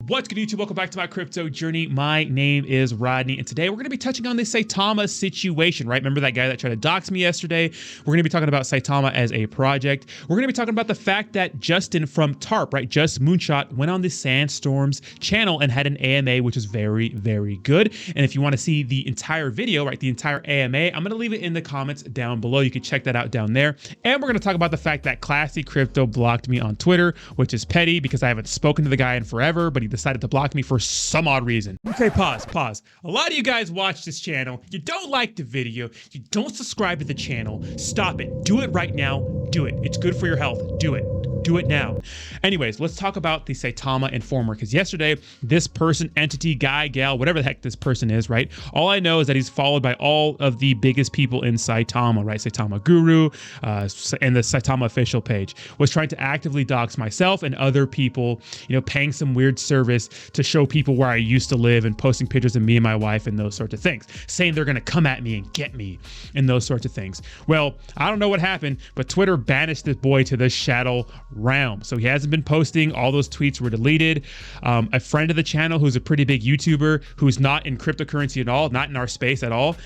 What's good, YouTube? Welcome back to my crypto journey. My name is Rodney, and today we're going to be touching on the Saitama situation, right? Remember that guy that tried to dox me yesterday? We're going to be talking about Saitama as a project. We're going to be talking about the fact that Justin from TARP, right, Just Moonshot, went on the Sandstorms channel and had an AMA, which is very, very good. And if you want to see the entire video, right, the entire AMA, I'm going to leave it in the comments down below. You can check that out down there. And we're going to talk about the fact that Classy Crypto blocked me on Twitter, which is petty because I haven't spoken to the guy in forever, but he decided to block me for some odd reason. Okay, pause. A lot of you guys watch this channel, you don't like the video, you don't subscribe to the channel. Stop it. Do it right now. Do it. It's good for your health. Do it. Do it now. Anyways, let's talk about the Saitama Informer, because yesterday, this person, entity, guy, gal, whatever the heck this person is, right? All I know is that he's followed by all of the biggest people in Saitama, right? Saitama Guru and the Saitama official page, was trying to actively dox myself and other people, you know, paying some weird service to show people where I used to live and posting pictures of me and my wife and those sorts of things, saying they're going to come at me and get me and those sorts of things. Well, I don't know what happened, but Twitter banished this boy to the shadow realm. So he hasn't been posting. All those tweets were deleted. A friend of the channel who's a pretty big YouTuber who's not in cryptocurrency at all, not in our space at all,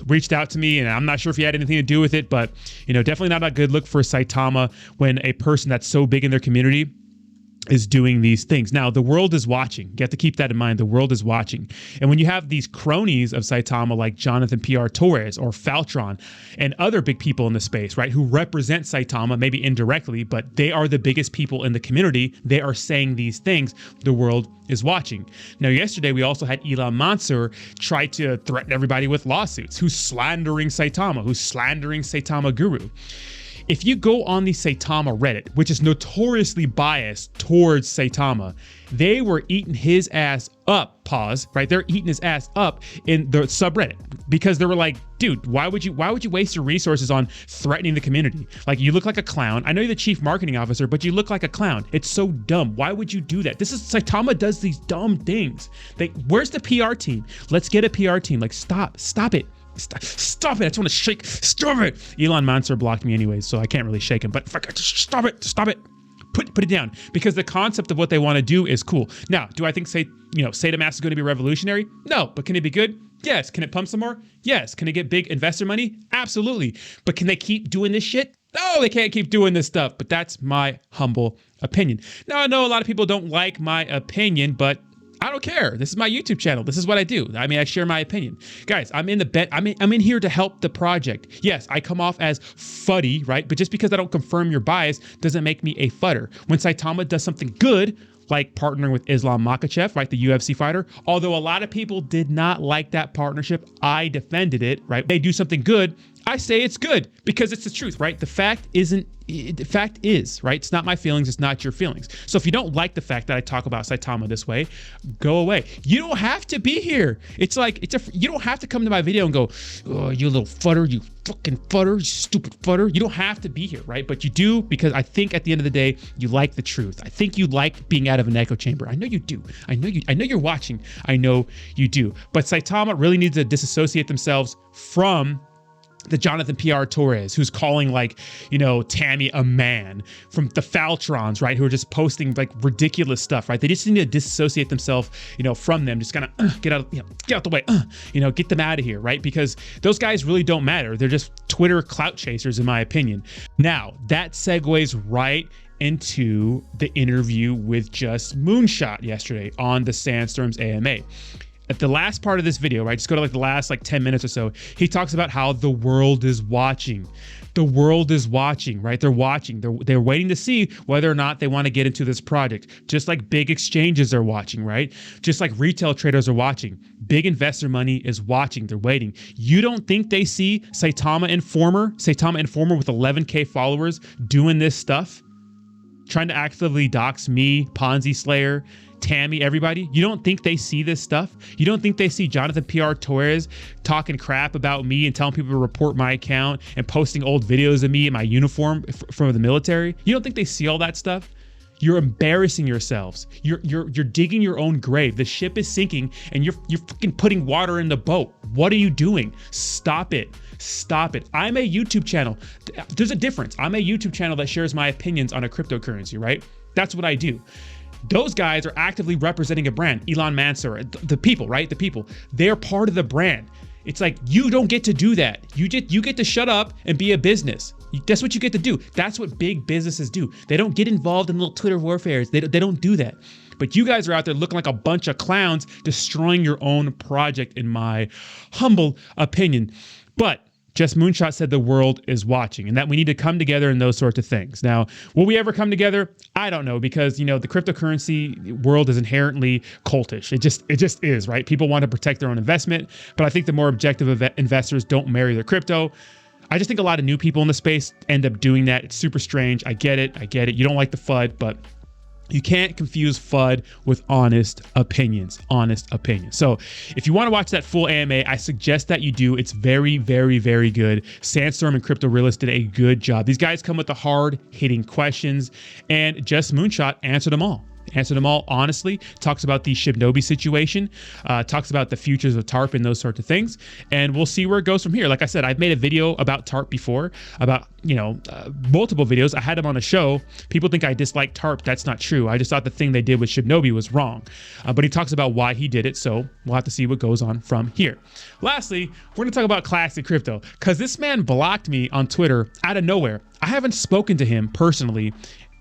reached out to me, and I'm not sure if he had anything to do with it, but you know, definitely not a good look for Saitama when a person that's so big in their community is doing these things. Now, the world is watching. You have to keep that in mind. The world is watching. And when you have these cronies of Saitama like Jonathan P.R. Torres or Faltron and other big people in the space, right, who represent Saitama, maybe indirectly, but they are the biggest people in the community, they are saying these things, the world is watching. Now, yesterday, we also had Elon Mansur try to threaten everybody with lawsuits, who's slandering Saitama, who's slandering Saitama Guru. If you go on the Saitama Reddit, which is notoriously biased towards Saitama, they were eating his ass up, pause, right? They're eating his ass up in the subreddit because they were like, dude, why would you waste your resources on threatening the community? Like, you look like a clown. I know you're the chief marketing officer, but you look like a clown. It's so dumb. Why would you do that? This is, Saitama does these dumb things. Where's the PR team? Let's get a PR team. Like, stop it. Stop it. I just want to shake. Stop it. Elon Mansur blocked me anyways, so I can't really shake him, but just stop it. Stop it. Put it down, because the concept of what they want to do is cool. Now, do I think Saitama is going to be revolutionary? No, but can it be good? Yes. Can it pump some more? Yes. Can it get big investor money? Absolutely. But can they keep doing this shit? No, they can't keep doing this stuff, but that's my humble opinion. Now, I know a lot of people don't like my opinion, but I don't care. This is my YouTube channel. This is what I do. I mean, I share my opinion. Guys, I'm in here to help the project. Yes, I come off as fuddy, right? But just because I don't confirm your bias doesn't make me a fudder. When Saitama does something good, like partnering with Islam Makhachev, right, the UFC fighter, although a lot of people did not like that partnership, I defended it, right? They do something good, I say it's good because it's the truth, right? The fact is, right? It's not my feelings. It's not your feelings. So if you don't like the fact that I talk about Saitama this way, go away. You don't have to be here. It's like, you don't have to come to my video and go, oh, you little futter, you fucking futter, you stupid futter. You don't have to be here, right? But you do, because I think at the end of the day, you like the truth. I think you like being out of an echo chamber. I know you do. I know you're watching. I know you do. But Saitama really needs to disassociate themselves from the Jonathan P.R. Torres, who's calling, like, you know, Tammy a man, from the Faltrons, right, who are just posting like ridiculous stuff, right? They just need to disassociate themselves, you know, from them. Just kind of get out the way, get them out of here, right? Because those guys really don't matter. They're just Twitter clout chasers, in my opinion. Now, that segues right into the interview with Just Moonshot yesterday on the Sandstorms AMA. At the last part of this video, right, just go to like the last 10 minutes or so, he talks about how the world is watching. The world is watching, right? They're watching. They're waiting to see whether or not they want to get into this project. Just like big exchanges are watching, right? Just like retail traders are watching. Big investor money is watching. They're waiting. You don't think they see Saitama Informer with 11K followers doing this stuff? Trying to actively dox me, Ponzi Slayer, Tammy, everybody? You don't think they see this stuff? You don't think they see Jonathan P.R. Torres talking crap about me and telling people to report my account and posting old videos of me in my uniform from the military? You don't think they see all that stuff? You're embarrassing yourselves. You're digging your own grave. The ship is sinking and you're fucking putting water in the boat. What are you doing? Stop it. Stop it. I'm a YouTube channel. There's a difference. I'm a YouTube channel that shares my opinions on a cryptocurrency, right? That's what I do. Those guys are actively representing a brand. Elon Mansur, the people, right? The people, they're part of the brand. It's like, you don't get to do that. You get to shut up and be a business. That's what you get to do. That's what big businesses do. They don't get involved in little Twitter warfares. They don't do that. But you guys are out there looking like a bunch of clowns, destroying your own project, in my humble opinion. But Just Moonshot said the world is watching and that we need to come together in those sorts of things. Now, will we ever come together? I don't know, because, you know, the cryptocurrency world is inherently cultish. It just is, right? People want to protect their own investment, but I think the more objective investors don't marry their crypto. I just think a lot of new people in the space end up doing that. It's super strange. I get it. You don't like the FUD, but you can't confuse FUD with honest opinions. So if you want to watch that full AMA, I suggest that you do. It's very, very, very good. Sandstorm and Crypto Realist did a good job. These guys come with the hard-hitting questions, and Just Moonshot answered them all. Honestly, talks about the Shinobi situation, talks about the futures of TARP and those sorts of things, and we'll see where it goes from here. Like I said, I've made a video about TARP before, about, multiple videos. I had them on the show. People think I dislike TARP. That's not true. I just thought the thing they did with Shinobi was wrong, but he talks about why he did it, so we'll have to see what goes on from here. Lastly, we're going to talk about Classic Crypto, because this man blocked me on Twitter out of nowhere. I haven't spoken to him personally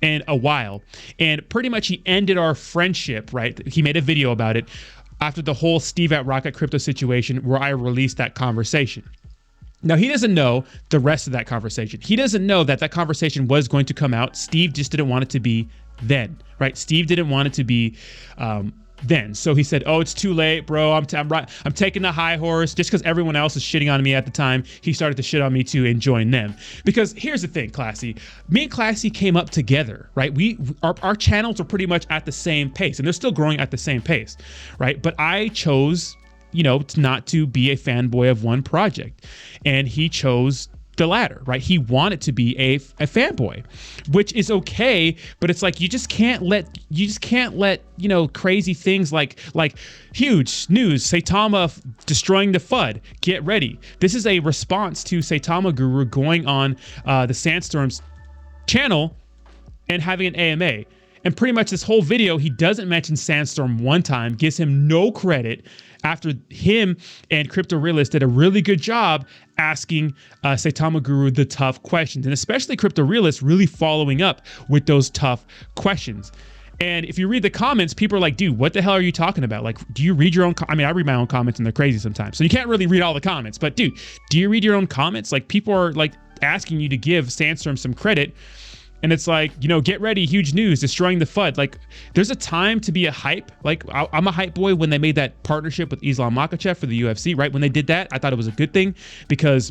in a while, and pretty much he ended our friendship, right? He made a video about it after the whole Steve at Rocket Crypto situation, where I released that conversation. Now, he doesn't know the rest of that conversation. He doesn't know that that conversation was going to come out. Steve just didn't want it to be then, right? Steve didn't want it to be then. So he said, oh, it's too late, bro. I'm taking the high horse. Just because everyone else is shitting on me at the time, he started to shit on me too and join them. Because here's the thing, Classy. Me and Classy came up together, right? Our channels are pretty much at the same pace, and they're still growing at the same pace, right? But I chose, not to be a fanboy of one project, and he chose the latter, right? He wanted to be a fanboy, which is okay, but it's like you just can't let crazy things like huge news, Saitama destroying the FUD. Get ready. This is a response to Saitama Guru going on the Sandstorm's channel and having an AMA. And pretty much this whole video, he doesn't mention Sandstorm one time, gives him no credit, after him and Crypto Realist did a really good job asking Saitama Guru the tough questions, and especially Crypto Realist really following up with those tough questions. And if you read the comments, people are like, dude, what the hell are you talking about? Like, do you read your own? I read my own comments and they're crazy sometimes. So you can't really read all the comments, but dude, do you read your own comments? Like, people are like asking you to give Sandstorm some credit. And it's like, get ready, huge news, destroying the FUD. Like, there's a time to be a hype. Like, I'm a hype boy when they made that partnership with Islam Makhachev for the UFC, right? When they did that, I thought it was a good thing, because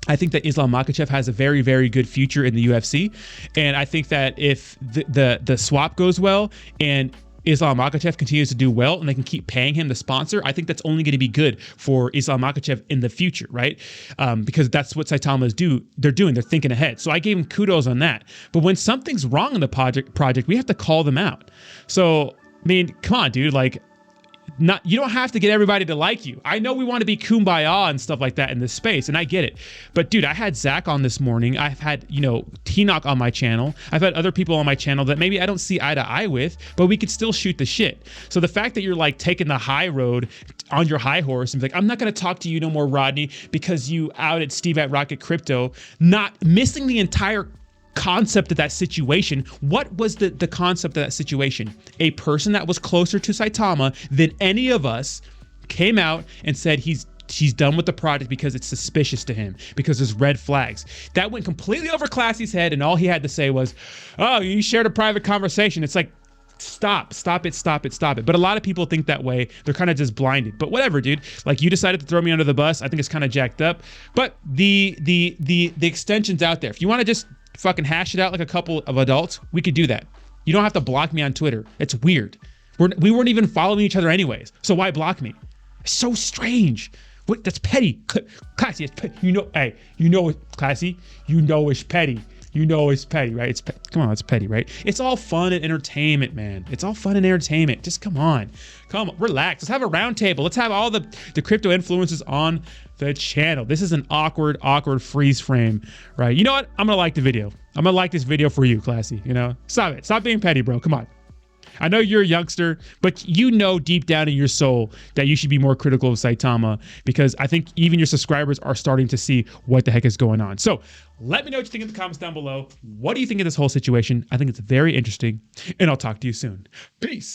I think that Islam Makhachev has a very, very good future in the UFC. And I think that if the swap goes well and Islam Makhachev continues to do well and they can keep paying him the sponsor, I think that's only going to be good for Islam Makhachev in the future, right? Because that's what Saitama's they're doing. They're thinking ahead. So I gave him kudos on that. But when something's wrong in the project, we have to call them out. So, come on, dude. Like, you don't have to get everybody to like you. I know we want to be kumbaya and stuff like that in this space, and I get it. But dude, I had Zach on this morning. I've had, T-Knock on my channel. I've had other people on my channel that maybe I don't see eye to eye with, but we could still shoot the shit. So the fact that you're like taking the high road on your high horse and be like, I'm not going to talk to you no more, Rodney, because you outed Steve at Rocket Crypto, not missing the entire concept of that situation. What was the concept of that situation? A person that was closer to Saitama than any of us came out and said he's done with the project because it's suspicious to him, because there's red flags. That went completely over Classy's head, and all he had to say was, oh, you shared a private conversation. It's like, stop it. But a lot of people think that way. They're kind of just blinded. But whatever, dude. Like, you decided to throw me under the bus. I think it's kind of jacked up. But the extension's out there. If you want to just fucking hash it out like a couple of adults, we could do that. You don't have to block me on Twitter. It's weird. We weren't even following each other anyways. So why block me? It's so strange. What? That's petty. Classy, it's petty. Classy, it's petty. It's petty, right? Come on, it's petty, right? It's all fun and entertainment, man. It's all fun and entertainment. Just come on, relax. Let's have a round table. Let's have all the crypto influencers on the channel. This is an awkward freeze frame, right? You know what? I'm gonna like the video. I'm gonna like this video for you, Classy. Stop it. Stop being petty, bro. Come on. I know you're a youngster, but you know deep down in your soul that you should be more critical of Saitama, because I think even your subscribers are starting to see what the heck is going on. So let me know what you think in the comments down below. What do you think of this whole situation? I think it's very interesting, and I'll talk to you soon. Peace.